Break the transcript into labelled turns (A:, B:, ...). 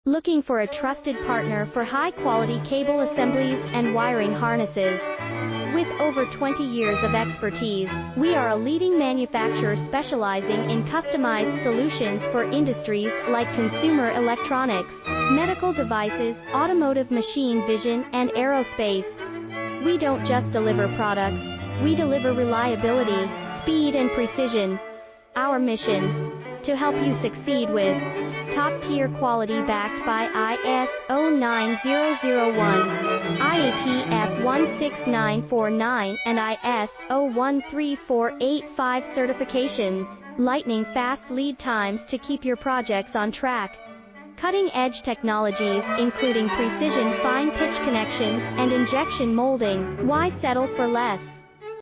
A: Looking for a trusted partner for high-quality cable assemblies and wiring harnesses? With over 20 years of expertise, we are a leading manufacturer specializing in customized solutions for industries like consumer electronics, medical devices, automotive machine vision, and aerospace. We don't just deliver products, we deliver reliability, speed, and precision. Our mission: to help you succeed with top-tier quality backed by ISO 9001, IATF 16949, and ISO 13485 certifications, lightning-fast lead times to keep your projects on track. Cutting-edge technologies including precision fine-pitch connections and injection molding. Why settle for less?